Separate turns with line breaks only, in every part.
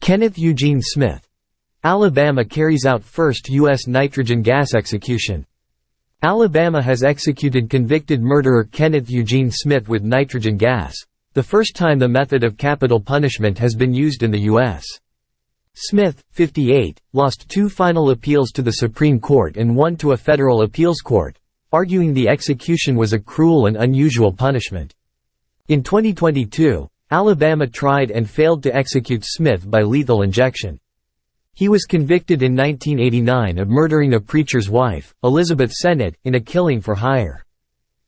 Kenneth Eugene Smith. Alabama carries out first U.S. nitrogen gas execution. Alabama has executed convicted murderer Kenneth Eugene Smith with nitrogen gas, the first time the method of capital punishment has been used in the U.S. Smith, 58, lost 2 final appeals to the Supreme Court and 1 to a federal appeals court, arguing the execution was a cruel and unusual punishment. In 2022, Alabama tried and failed to execute Smith by lethal injection. He was convicted in 1989 of murdering a preacher's wife, Elizabeth Sennett, in a killing for hire.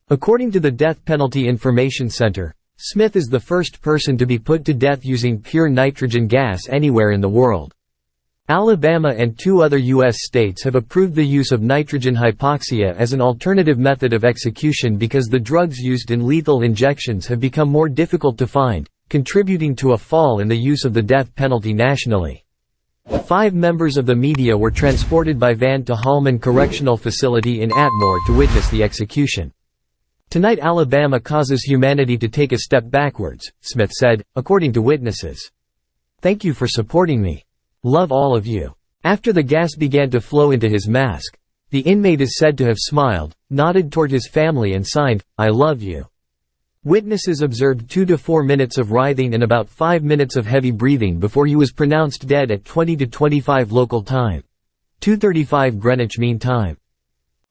According to the Death Penalty Information Center, Smith is the first person to be put to death using pure nitrogen gas anywhere in the world. Alabama and 2 other U.S. states have approved the use of nitrogen hypoxia as an alternative method of execution because the drugs used in lethal injections have become more difficult to find, contributing to a fall in the use of the death penalty nationally. 5 members of the media were transported by van to Hallman Correctional Facility in Atmore to witness the execution. "Tonight Alabama causes humanity to take a step backwards," Smith said, according to witnesses. "Thank you for supporting me. Love all of you." After the gas began to flow into his mask, the inmate is said to have smiled, nodded toward his family and signed, "I love you." Witnesses observed 2 to 4 minutes of writhing and about 5 minutes of heavy breathing before he was pronounced dead at 20 to 25 local time, 2:35 Greenwich Mean Time.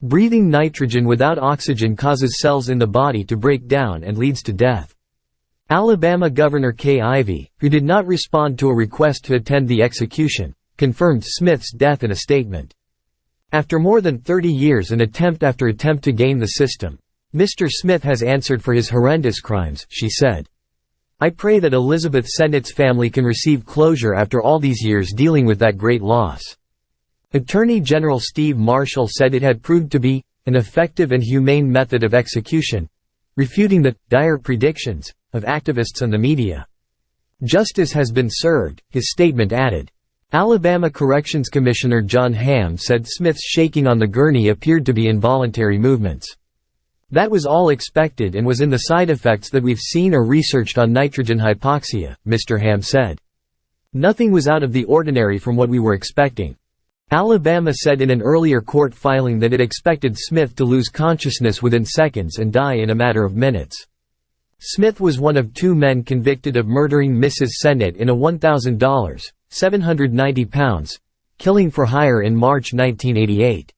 Breathing nitrogen without oxygen causes cells in the body to break down and leads to death. Alabama Governor Kay Ivey, who did not respond to a request to attend the execution, confirmed Smith's death in a statement. "After more than 30 years and attempt after attempt to game the system, Mr. Smith has answered for his horrendous crimes," she said. "I pray that Elizabeth Sennett's family can receive closure after all these years dealing with that great loss." Attorney General Steve Marshall said it had proved to be an effective and humane method of execution, refuting the dire predictions of activists and the media. "Justice has been served," his statement added. Alabama Corrections Commissioner John Hamm said Smith's shaking on the gurney appeared to be involuntary movements. "That was all expected and was in the side effects that we've seen or researched on nitrogen hypoxia," Mr. Hamm said. "Nothing was out of the ordinary from what we were expecting." Alabama said in an earlier court filing that it expected Smith to lose consciousness within seconds and die in a matter of minutes. Smith was one of 2 men convicted of murdering Mrs. Sennett in a $1,000 (£790) killing for hire in March 1988.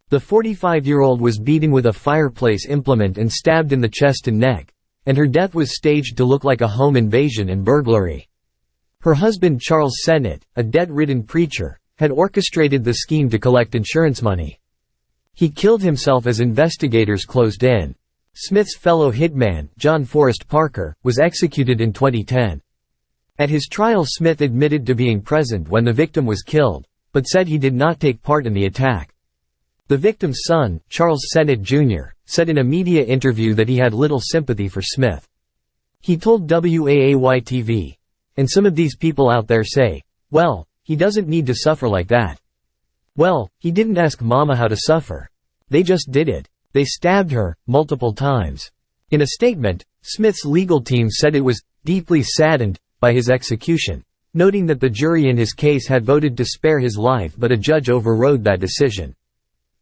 The 45-year-old was beaten with a fireplace implement and stabbed in the chest and neck, and her death was staged to look like a home invasion and burglary. Her husband Charles Sennett, a debt-ridden preacher, had orchestrated the scheme to collect insurance money. He killed himself as investigators closed in. Smith's fellow hitman, John Forrest Parker, was executed in 2010. At his trial, Smith admitted to being present when the victim was killed, but said he did not take part in the attack. The victim's son, Charles Sennett Jr., said in a media interview that he had little sympathy for Smith. He told WAAY-TV, "And some of these people out there say, well, he doesn't need to suffer like that. Well, he didn't ask Mama how to suffer. They just did it. They stabbed her, multiple times." In a statement, Smith's legal team said it was deeply saddened by his execution, noting that the jury in his case had voted to spare his life but a judge overrode that decision.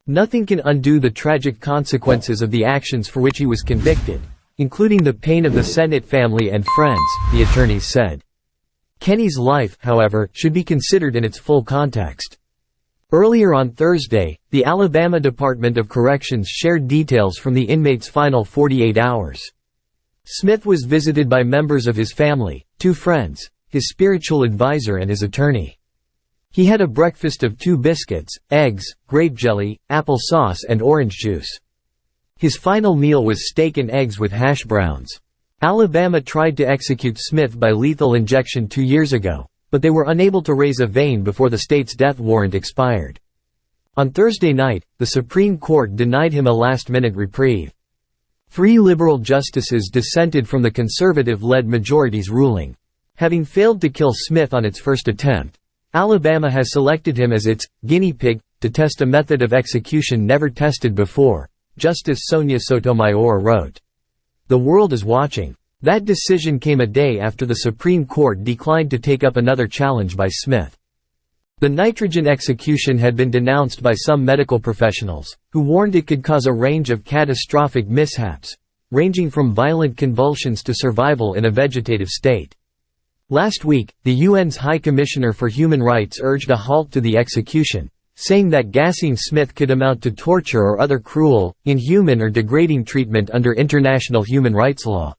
"Nothing can undo the tragic consequences of the actions for which he was convicted, including the pain of the Sennett family and friends," the attorneys said. Kenny's life, however, should be considered in its full context. Earlier on Thursday, the Alabama Department of Corrections shared details from the inmate's final 48 hours. Smith was visited by members of his family, 2 friends, his spiritual advisor and his attorney. He had a breakfast of 2 biscuits, eggs, grape jelly, apple sauce and orange juice. His final meal was steak and eggs with hash browns. Alabama tried to execute Smith by lethal injection 2 years ago, but they were unable to raise a vein before the state's death warrant expired. On Thursday night, the Supreme Court denied him a last-minute reprieve. 3 liberal justices dissented from the conservative-led majority's ruling. Having failed to kill Smith on its first attempt, Alabama has selected him as its guinea pig to test a method of execution never tested before, Justice Sonia Sotomayor wrote. "The world is watching. That decision came a day after the Supreme Court declined to take up another challenge by Smith. The nitrogen execution had been denounced by some medical professionals, who warned it could cause a range of catastrophic mishaps, ranging from violent convulsions to survival in a vegetative state. Last week, the UN's High Commissioner for Human Rights urged a halt to the execution, saying that gassing Smith could amount to torture or other cruel, inhuman or degrading treatment under international human rights law.